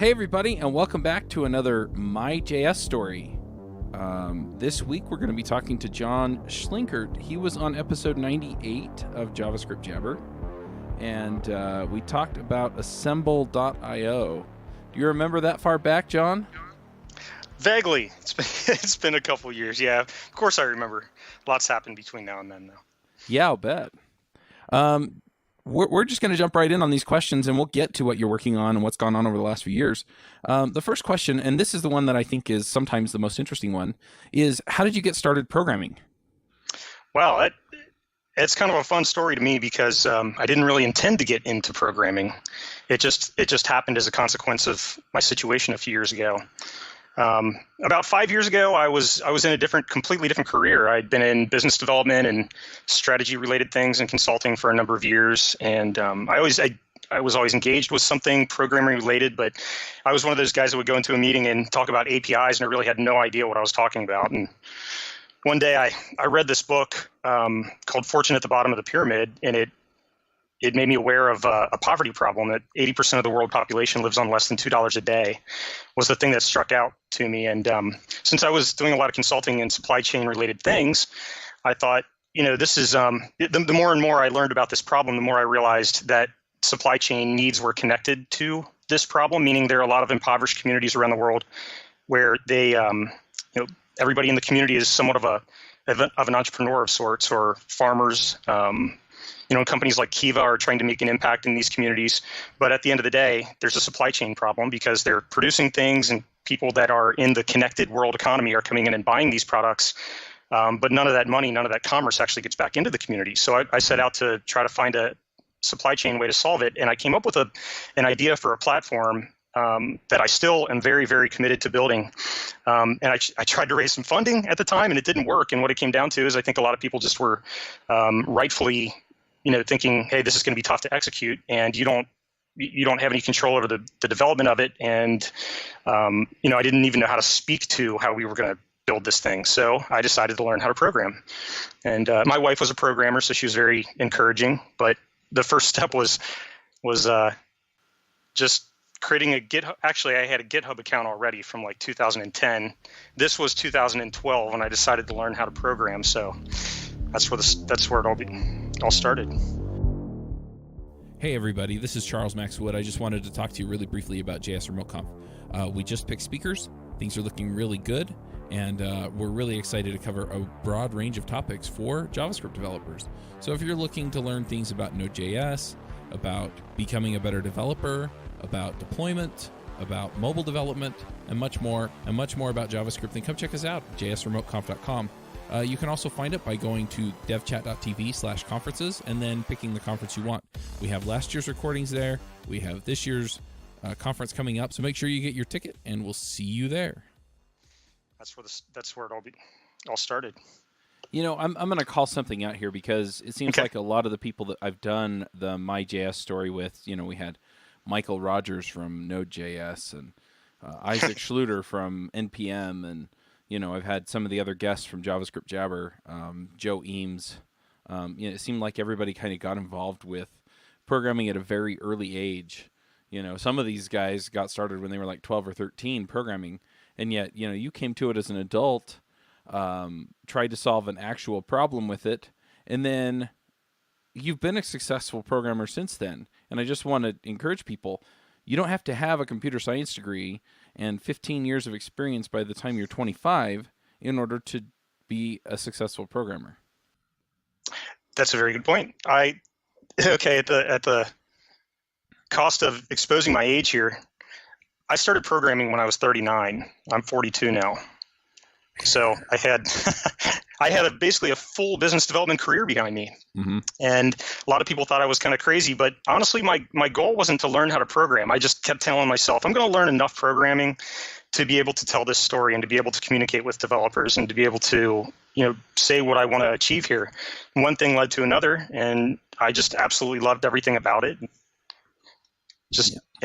Hey everybody, and welcome back to another MyJS story. This week we're going to be talking to Jon Schlinkert. He was on episode 98 of JavaScript Jabber, and we talked about assemble.io. Do you remember that far back, Jon? Vaguely. It's been a couple years. Yeah, of course I remember. Lots happened between now and then, though. Yeah, I'll bet. We're just going to jump right in on these questions, and we'll get to what you're working on and what's gone on over the last few years. The first question, and this is the one that I think is sometimes the most interesting one, is how did you get started programming? Well, it's kind of a fun story to me because I didn't really intend to get into programming. It just happened as a consequence of my situation a few years ago. About 5 years ago, I was in a completely different career. I'd been in business development and strategy-related things and consulting for a number of years, and I was always engaged with something programming-related. But I was one of those guys that would go into a meeting and talk about APIs, and I really had no idea what I was talking about. And one day, I read this book called "Fortune at the Bottom of the Pyramid," and it made me aware of a poverty problem, that 80% of the world population lives on less than $2 a day, was the thing that struck out to me. And since I was doing a lot of consulting and supply chain related things, I thought, this is the more and more I learned about this problem, the more I realized that supply chain needs were connected to this problem, meaning there are a lot of impoverished communities around the world where they, everybody in the community is somewhat of an entrepreneur of sorts, or farmers. Companies like Kiva are trying to make an impact in these communities. But at the end of the day, there's a supply chain problem because they're producing things, and people that are in the connected world economy are coming in and buying these products. But none of that money, none of that commerce actually gets back into the community. So I set out to try to find a supply chain way to solve it. And I came up with an idea for a platform that I still am very, very committed to building. And I tried to raise some funding at the time, and it didn't work. And what it came down to is I think a lot of people just were rightfully thinking, hey, this is going to be tough to execute, and you don't have any control over the development of it. And, I didn't even know how to speak to how we were going to build this thing. So I decided to learn how to program. And my wife was a programmer, so she was very encouraging. But the first step was just creating a GitHub. Actually, I had a GitHub account already from like 2010. This was 2012 when I decided to learn how to program. So that's where it all started. Hey everybody, this is Charles Max Wood. I just wanted to talk to you really briefly about JS Remote Conf. We just picked speakers. Things are looking really good, and we're really excited to cover a broad range of topics for JavaScript developers. So if you're looking to learn things about Node.js, about becoming a better developer, about deployment, about mobile development, and much more about JavaScript, then come check us out at jsremoteconf.com. You can also find it by going to devchat.tv/conferences and then picking the conference you want. We have last year's recordings there. We have this year's conference coming up. So make sure you get your ticket, and we'll see you there. That's where it all started. I'm going to call something out here because it seems like a lot of the people that I've done the MyJS story with, we had Michael Rogers from Node.js and Isaac Schluter from NPM, and I've had some of the other guests from JavaScript Jabber, Joe Eames. It seemed like everybody kind of got involved with programming at a very early age. Some of these guys got started when they were like 12 or 13 programming, and yet, you came to it as an adult, tried to solve an actual problem with it, and then you've been a successful programmer since then. And I just want to encourage people, you don't have to have a computer science degree and 15 years of experience by the time you're 25 in order to be a successful programmer. That's a very good point. At the cost of exposing my age here, I started programming when I was 39. I'm 42 now. So I had basically a full business development career behind me. Mm-hmm. And a lot of people thought I was kind of crazy, but honestly, my goal wasn't to learn how to program. I just kept telling myself, I'm going to learn enough programming to be able to tell this story and to be able to communicate with developers and to be able to, say what I want to achieve here. And one thing led to another, and I just absolutely loved everything about it. And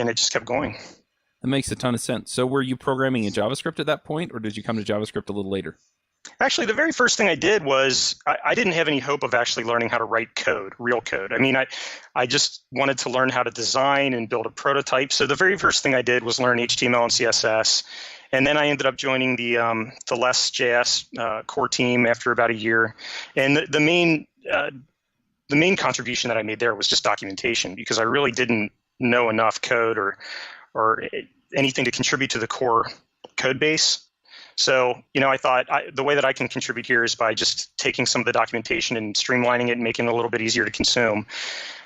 it just kept going. That makes a ton of sense. So were you programming in JavaScript at that point, or did you come to JavaScript a little later? Actually, the very first thing I did was I didn't have any hope of actually learning how to write code, real code. I mean, I just wanted to learn how to design and build a prototype. So the very first thing I did was learn HTML and CSS. And then I ended up joining the Less.js core team after about a year. And the main contribution that I made there was just documentation, because I really didn't know enough code or anything to contribute to the core code base. So, I thought the way that I can contribute here is by just taking some of the documentation and streamlining it and making it a little bit easier to consume.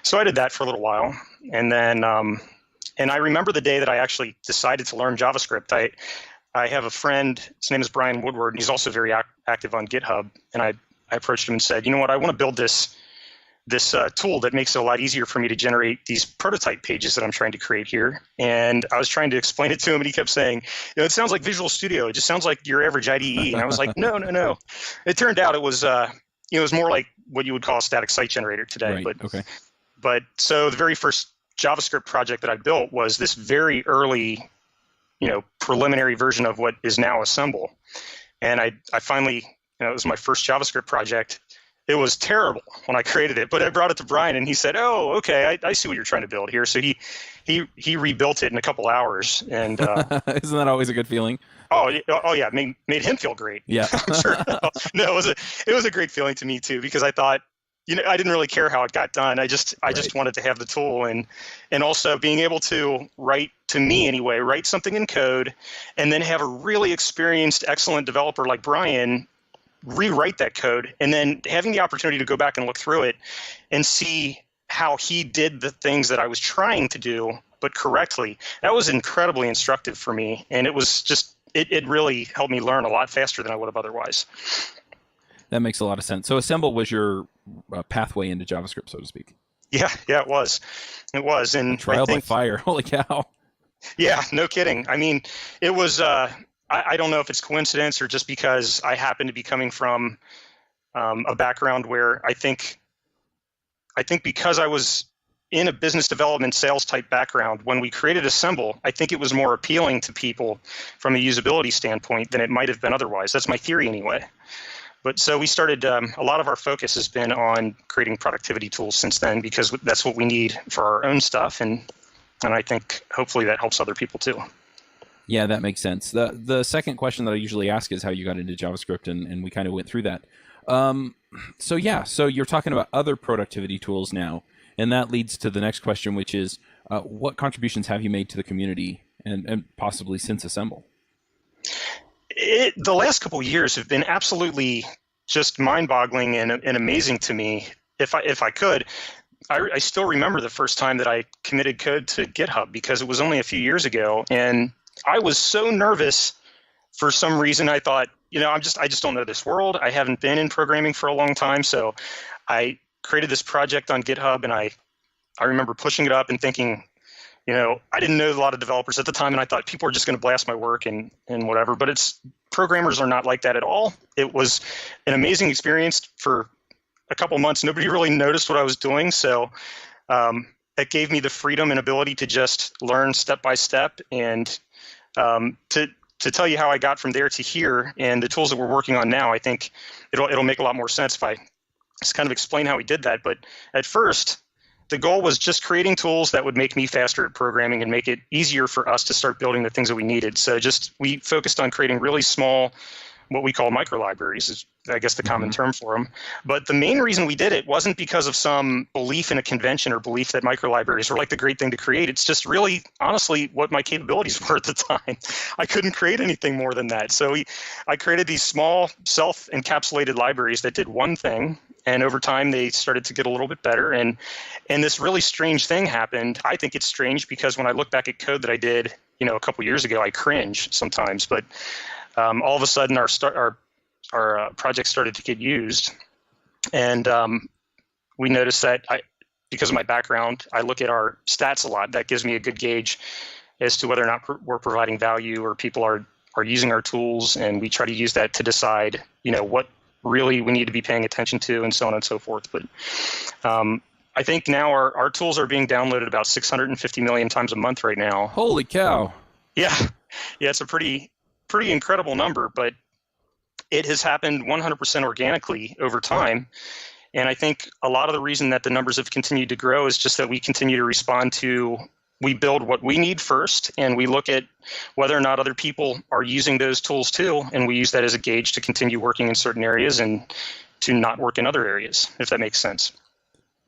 So I did that for a little while. And then, and I remember the day that I actually decided to learn JavaScript. I have a friend, his name is Brian Woodward, and he's also very active on GitHub. And I approached him and said, you know what, I want to build this tool that makes it a lot easier for me to generate these prototype pages that I'm trying to create here. And I was trying to explain it to him, and he kept saying, it sounds like Visual Studio. It just sounds like your average IDE. And I was like, no. It turned out it was more like what you would call a static site generator today. Right. But so the very first JavaScript project that I built was this very early, preliminary version of what is now Assemble. And I finally, it was my first JavaScript project. It was terrible when I created it, but I brought it to Brian, and he said, "Oh, okay, I see what you're trying to build here." So he rebuilt it in a couple hours, and isn't that always a good feeling? Oh yeah, made him feel great. Yeah, sure. No, it was a great feeling to me too, because I thought, I didn't really care how it got done. I just wanted to have the tool, and also being able to write something in code, and then have a really experienced, excellent developer like Brian rewrite that code, and then having the opportunity to go back and look through it and see how he did the things that I was trying to do, but correctly. That was incredibly instructive for me, and it was just, it really helped me learn a lot faster than I would have otherwise. That makes a lot of sense. So Assemble was your pathway into JavaScript, so to speak. Yeah, it was. It was. And trial by fire. Holy cow. Yeah, no kidding. I mean, it was, I don't know if it's coincidence or just because I happen to be coming from a background where I think because I was in a business development sales type background, when we created Assemble, I think it was more appealing to people from a usability standpoint than it might have been otherwise. That's my theory anyway. But so we started, a lot of our focus has been on creating productivity tools since then, because that's what we need for our own stuff. And I think hopefully that helps other people too. Yeah, that makes sense. The second question that I usually ask is how you got into JavaScript, and we kind of went through that. So you're talking about other productivity tools now, and that leads to the next question, which is what contributions have you made to the community and possibly since Assemble? The last couple of years have been absolutely just mind-boggling and amazing to me. If I could, I still remember the first time that I committed code to GitHub, because it was only a few years ago, and I was so nervous for some reason. I thought, I just don't know this world. I haven't been in programming for a long time, so I created this project on GitHub, and I remember pushing it up and thinking, I didn't know a lot of developers at the time, and I thought people are just going to blast my work and whatever. But programmers are not like that at all. It was an amazing experience for a couple months. Nobody really noticed what I was doing, so it gave me the freedom and ability to just learn step by step, and to tell you how I got from there to here and the tools that we're working on now. I think it'll make a lot more sense if I just kind of explain how we did that. But at first, the goal was just creating tools that would make me faster at programming and make it easier for us to start building the things that we needed. So we focused on creating really small, what we call micro libraries, is I guess the common term for them. But the main reason we did it wasn't because of some belief in a convention or belief that micro libraries were like the great thing to create. It's just really, honestly, what my capabilities were at the time. I couldn't create anything more than that. So I created these small self-encapsulated libraries that did one thing, and over time they started to get a little bit better. And this really strange thing happened. I think it's strange because when I look back at code that I did, a couple years ago, I cringe sometimes. But all of a sudden, our project started to get used, and we noticed that because of my background, I look at our stats a lot. That gives me a good gauge as to whether or not we're providing value or people are using our tools, and we try to use that to decide, what really we need to be paying attention to, and so on and so forth. But I think now our tools are being downloaded about 650 million times a month right now. Holy cow! Yeah, it's a pretty incredible number, but it has happened 100% organically over time. And I think a lot of the reason that the numbers have continued to grow is just that we continue to respond to, we build what we need first, and we look at whether or not other people are using those tools too, and we use that as a gauge to continue working in certain areas and to not work in other areas, if that makes sense.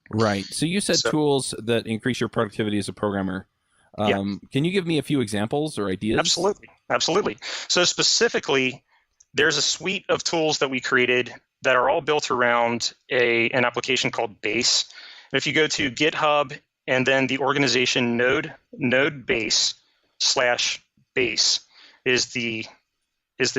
Right. So you said tools that increase your productivity as a programmer. Can you give me a few examples or ideas? Absolutely. So specifically, there's a suite of tools that we created that are all built around an application called Base. And if you go to GitHub and then the organization node base/base is the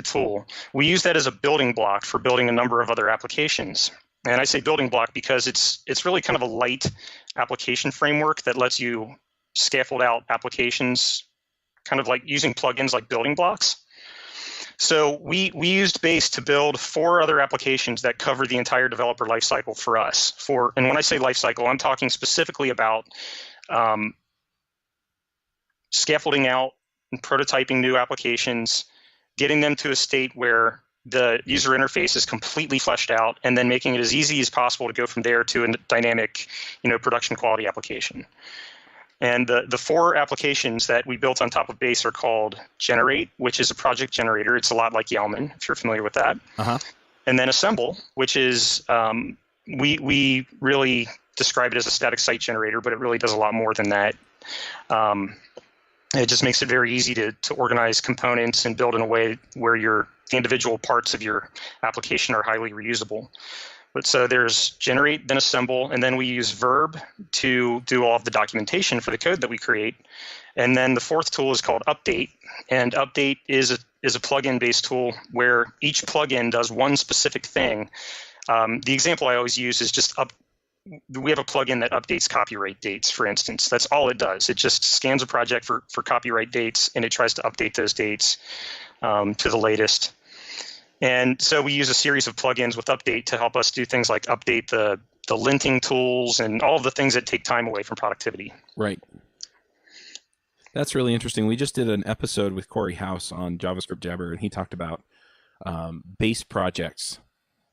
tool. We use that as a building block for building a number of other applications. And I say building block because it's really kind of a light application framework that lets you scaffold out applications, kind of like using plugins like building blocks. So we used Base to build 4 other applications that cover the entire developer lifecycle for us. And when I say lifecycle, I'm talking specifically about scaffolding out and prototyping new applications, getting them to a state where the user interface is completely fleshed out, and then making it as easy as possible to go from there to a dynamic, production quality application. And the 4 applications that we built on top of Base are called Generate, which is a project generator. It's a lot like Yeoman, if you're familiar with that. Uh-huh. And then Assemble, which is, we really describe it as a static site generator, but it really does a lot more than that. It just makes it very easy to organize components and build in a way where the individual parts of your application are highly reusable. But so there's Generate, then Assemble, and then we use Verb to do all of the documentation for the code that we create. And then the 4th tool is called Update. And Update is a plugin-based tool where each plugin does one specific thing. The example I always use is we have a plugin that updates copyright dates, for instance. That's all it does. It just scans a project for copyright dates, and it tries to update those dates to the latest. And so we use a series of plugins with Update to help us do things like update the linting tools and all of the things that take time away from productivity. Right. That's really interesting. We just did an episode with Corey House on JavaScript Jabber, and he talked about base projects.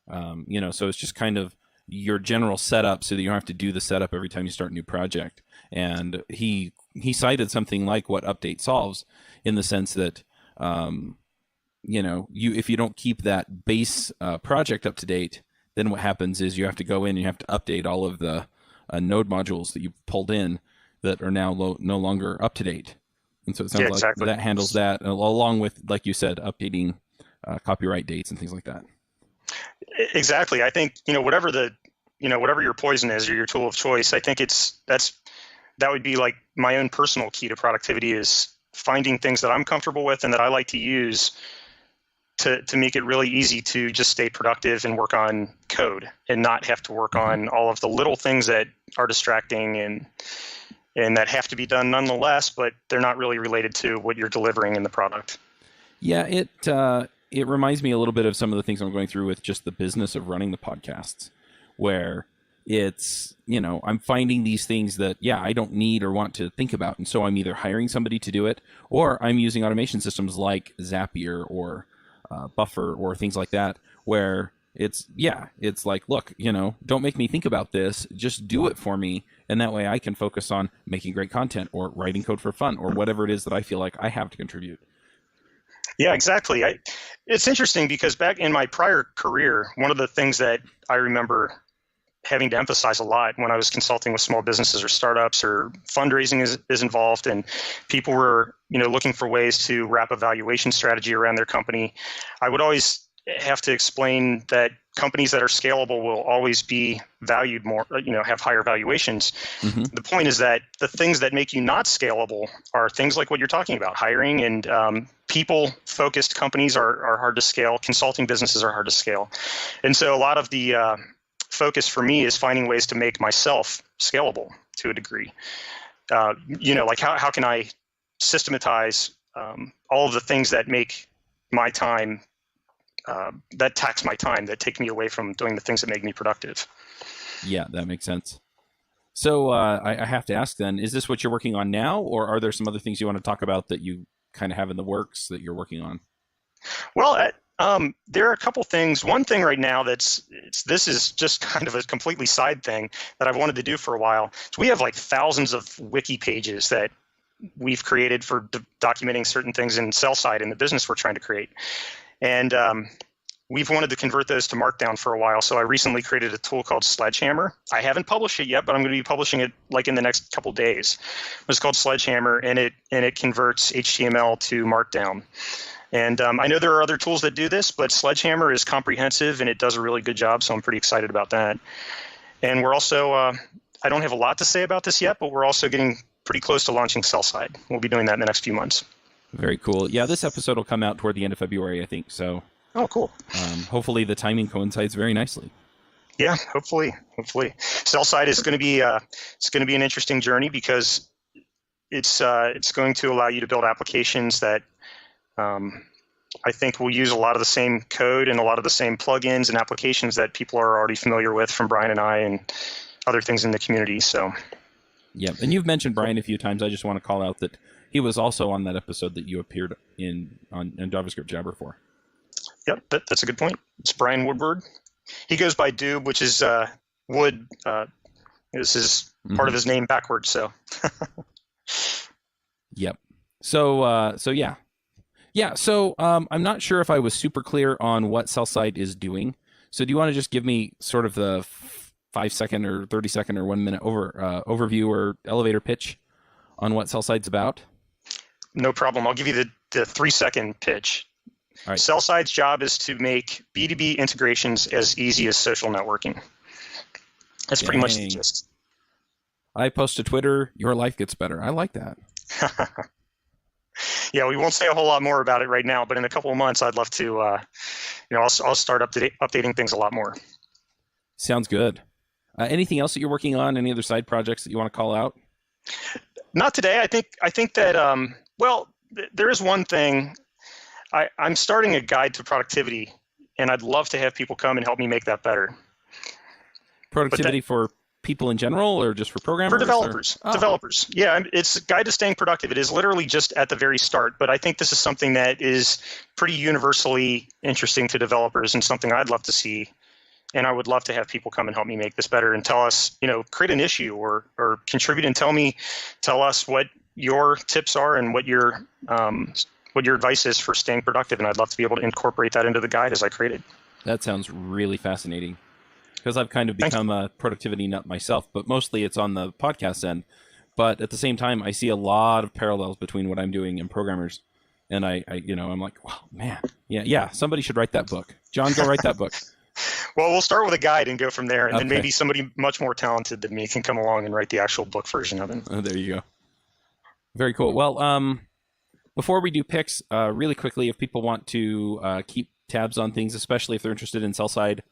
So it's just kind of your general setup so that you don't have to do the setup every time you start a new project. And he cited something like what Update solves, in the sense that if you don't keep that base project up to date, then what happens is you have to go in and you have to update all of the node modules that you pulled in that are now no longer up to date. And so it sounds like that handles that, along with, like you said, updating copyright dates and things like that. Exactly. I think, whatever your poison is or your tool of choice, I think that would be like my own personal key to productivity, is finding things that I'm comfortable with and that I like to use to make it really easy to just stay productive and work on code and not have to work on all of the little things that are distracting and that have to be done nonetheless, but they're not really related to what you're delivering in the product. Yeah, it reminds me a little bit of some of the things I'm going through with just the business of running the podcasts, where it's, I'm finding these things that, I don't need or want to think about. And so I'm either hiring somebody to do it, or I'm using automation systems like Zapier or Buffer or things like that, where it's like, look, don't make me think about this, just do it for me. And that way I can focus on making great content or writing code for fun or whatever it is that I feel like I have to contribute. Yeah, exactly. It's interesting because back in my prior career, one of the things that I remember having to emphasize a lot when I was consulting with small businesses or startups, or fundraising is involved, and people were looking for ways to wrap a valuation strategy around their company, I would always have to explain that companies that are scalable will always be valued more, have higher valuations. Mm-hmm. The point is that the things that make you not scalable are things like what you're talking about, hiring, and people-focused companies are hard to scale. Consulting businesses are hard to scale. And so a lot of the focus for me is finding ways to make myself scalable to a degree. Like how can I systematize all of the things that make my time, that tax my time, that take me away from doing the things that make me productive. Yeah, that makes sense. So I have to ask then, is this what you're working on now, or are there some other things you want to talk about that you kind of have in the works that you're working on? Well, There are a couple things. One thing right now this is just kind of a completely side thing that I've wanted to do for a while. So we have like thousands of wiki pages that we've created for documenting certain things in sell side in the business we're trying to create. And we've wanted to convert those to Markdown for a while. So I recently created a tool called Sledgehammer. I haven't published it yet, but I'm going to be publishing it like in the next couple days. It's called Sledgehammer, and it converts HTML to Markdown. And I know there are other tools that do this, but Sledgehammer is comprehensive and it does a really good job. So I'm pretty excited about that. And we're also, I don't have a lot to say about this yet, but we're also getting pretty close to launching sell side. We'll be doing that in the next few months. Very cool. Yeah, this episode will come out toward the end of February, I think. So, oh, cool. Hopefully the timing coincides very nicely. Yeah, hopefully. Sell side is going to be it's going to be an interesting journey because it's going to allow you to build applications that I think will use a lot of the same code and a lot of the same plugins and applications that people are already familiar with from Brian and I and other things in the community. So. Yeah, and you've mentioned Brian a few times. I just want to call out that he was also on that episode that you appeared in JavaScript Jabber for. Yep, that's a good point. It's Brian Woodward. He goes by Doob, which is Wood. This is part of his name backwards. So. Yep. So yeah. Yeah. So I'm not sure if I was super clear on what sell-side is doing. So do you want to just give me sort of the 5-second or 30-second or 1 minute overview or elevator pitch on what sell-side's about? No problem. I'll give you the 3-second pitch. All right. Sell-side's job is to make B2B integrations as easy as social networking. That's pretty much the gist. I post to Twitter, your life gets better. I like that. Yeah, we won't say a whole lot more about it right now, but in a couple of months, I'd love to, I'll start updating things a lot more. Sounds good. Anything else that you're working on? Any other side projects that you want to call out? Not today. I think that, there is one thing. I'm starting a guide to productivity, and I'd love to have people come and help me make that better. Productivity for people in general, or just for programmers? For developers. Developers. Yeah, it's a guide to staying productive. It is literally just at the very start, but I think this is something that is pretty universally interesting to developers and something I'd love to see. And I would love to have people come and help me make this better and tell us, create an issue or contribute and tell us what your tips are and what your advice is for staying productive. And I'd love to be able to incorporate that into the guide as I create it. That sounds really fascinating. Because I've kind of become a productivity nut myself, but mostly it's on the podcast end. But at the same time, I see a lot of parallels between what I'm doing and programmers. And I'm like, wow, man, yeah, somebody should write that book. John, go write that book. Well, we'll start with a guide and go from there. And then maybe somebody much more talented than me can come along and write the actual book version of it. Oh, there you go. Very cool. Well, before we do picks, really quickly, if people want to keep tabs on things, especially if they're interested in sell-side,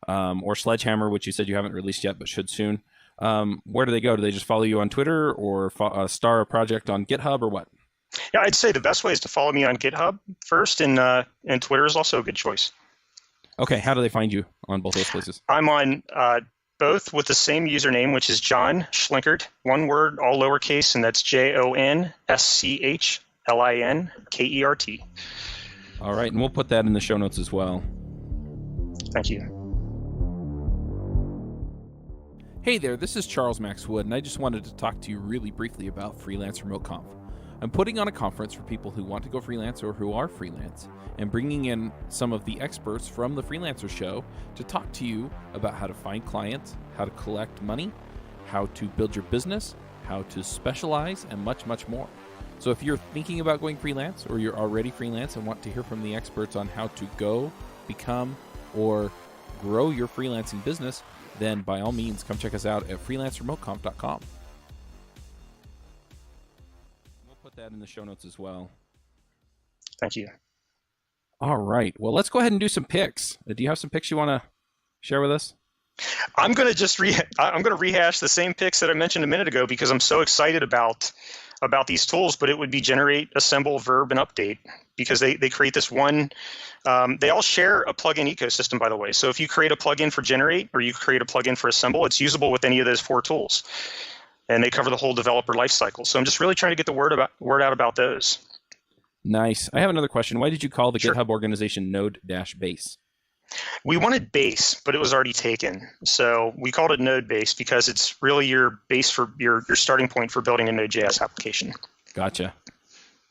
or Sledgehammer, which you said you haven't released yet, but should soon. Where do they go? Do they just follow you on Twitter or star a project on GitHub or what? Yeah, I'd say the best way is to follow me on GitHub first, and Twitter is also a good choice. Okay, how do they find you on both those places? I'm on both with the same username, which is Jon Schlinkert, one word, all lowercase, and that's JonSchlinkert. All right, and we'll put that in the show notes as well. Thank you. Hey there, this is Charles Max Wood, and I just wanted to talk to you really briefly about Freelance Remote Conf. I'm putting on a conference for people who want to go freelance or who are freelance, and bringing in some of the experts from the Freelancer Show to talk to you about how to find clients, how to collect money, how to build your business, how to specialize, and much, much more. So if you're thinking about going freelance or you're already freelance and want to hear from the experts on how to go, become, or grow your freelancing business, then by all means, come check us out at freelanceremoteconf.com. We'll put that in the show notes as well. Thank you. All right. Well, let's go ahead and do some picks. Do you have some picks you want to share with us? I'm going to rehash the same picks that I mentioned a minute ago because I'm so excited about these tools, but it would be generate, assemble, verb, and update because they create this one. They all share a plugin ecosystem, by the way. So if you create a plugin for generate or you create a plugin for assemble, it's usable with any of those 4 tools. And they cover the whole developer lifecycle. So I'm just really trying to get the word out about those. Nice. I have another question. Why did you call the Sure. GitHub organization Node-Base? We wanted base, but it was already taken. So we called it Node base because it's really your base for your starting point for building a Node.js application. Gotcha.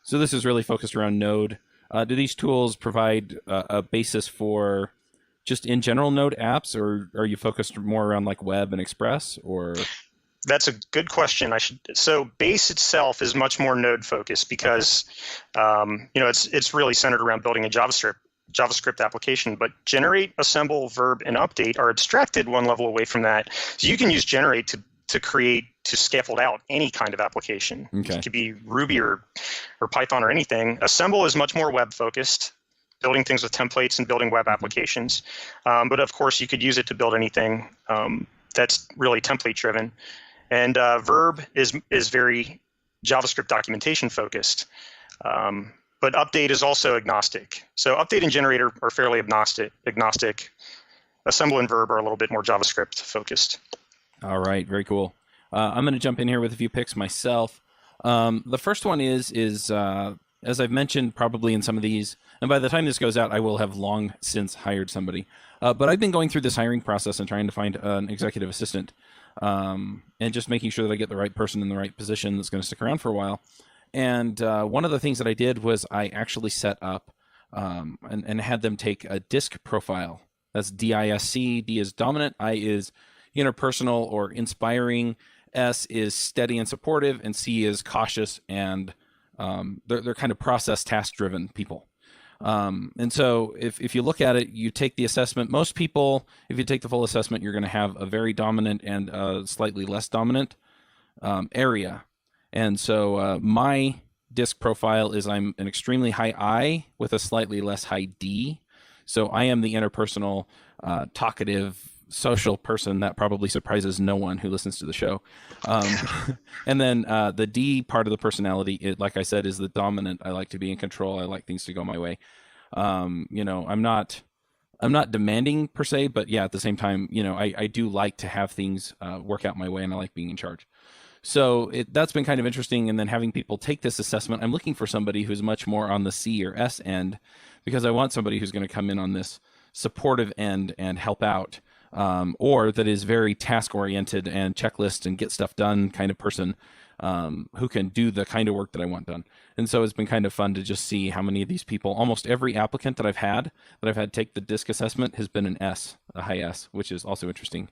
So this is really focused around Node. Do these tools provide a basis for just in general Node apps, or are you focused more around like web and Express, or? That's a good question. So base itself is much more Node focused because it's really centered around building a JavaScript application, but generate, assemble, verb, and update are abstracted one level away from that. So you can use generate to scaffold out any kind of application. Okay. It could be Ruby or Python or anything. Assemble is much more web focused, building things with templates and building web applications. But of course, you could use it to build anything that's really template driven. And verb is very JavaScript documentation focused. But update is also agnostic. So update and generator are fairly agnostic. Assemble and verb are a little bit more JavaScript focused. All right, very cool. I'm going to jump in here with a few picks myself. The first one is as I've mentioned probably in some of these, and by the time this goes out, I will have long since hired somebody. But I've been going through this hiring process and trying to find an executive assistant and just making sure that I get the right person in the right position that's going to stick around for a while. And one of the things that I did was I actually set up and had them take a DISC profile. That's DISC. D is dominant. I is interpersonal or inspiring. S is steady and supportive. And C is cautious and they're kind of process task driven people. And so if you look at it, you take the assessment. Most people, if you take the full assessment, you're going to have a very dominant and slightly less dominant area. And so my DISC profile is I'm an extremely high I with a slightly less high D. So I am the interpersonal, talkative, social person that probably surprises no one who listens to the show. And then the D part of the personality, like I said, is the dominant. I like to be in control. I like things to go my way. I'm not demanding per se, but yeah, at the same time, I do like to have things work out my way, and I like being in charge. So that's been kind of interesting. And then having people take this assessment, I'm looking for somebody who's much more on the C or S end, because I want somebody who's going to come in on this supportive end and help out, or that is very task oriented and checklist and get stuff done kind of person, who can do the kind of work that I want done. And so it's been kind of fun to just see how many of these people, almost every applicant that I've had take the DISC assessment has been an S, a high S, which is also interesting.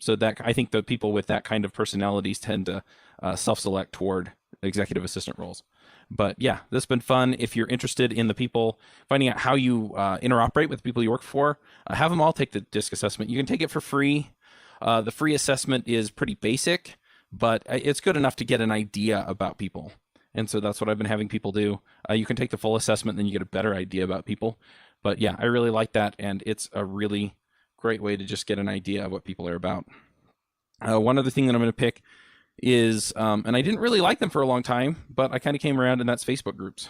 So that I think the people with that kind of personalities tend to self-select toward executive assistant roles. But yeah, this has been fun. If you're interested in the people, finding out how you interoperate with the people you work for, have them all take the DISC assessment. You can take it for free. The free assessment is pretty basic, but it's good enough to get an idea about people. And so that's what I've been having people do. You can take the full assessment, then you get a better idea about people. But yeah, I really like that, and it's a really great way to just get an idea of what people are about. One other thing that I'm going to pick is, and I didn't really like them for a long time, but I kind of came around, and that's Facebook groups.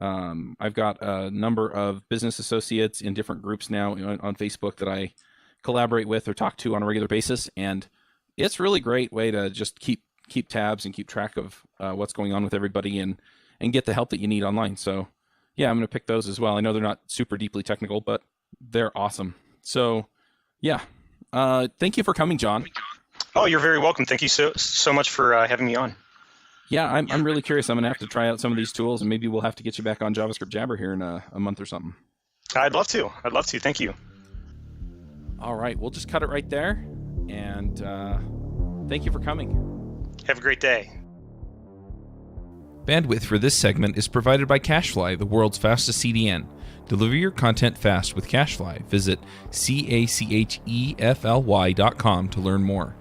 I've got a number of business associates in different groups now on Facebook that I collaborate with or talk to on a regular basis, and it's a really great way to just keep tabs and keep track of what's going on with everybody and get the help that you need online. So yeah, I'm going to pick those as well. I know they're not super deeply technical, but they're awesome. So yeah, thank you for coming, Jon. Oh, you're very welcome. Thank you so much for having me on. Yeah, I'm really curious. I'm going to have to try out some of these tools, and maybe we'll have to get you back on JavaScript Jabber here in a month or something. I'd love to. Thank you. All right, we'll just cut it right there, and thank you for coming. Have a great day. Bandwidth for this segment is provided by CacheFly, the world's fastest CDN. Deliver your content fast with CacheFly. Visit CACHEFLY.com to learn more.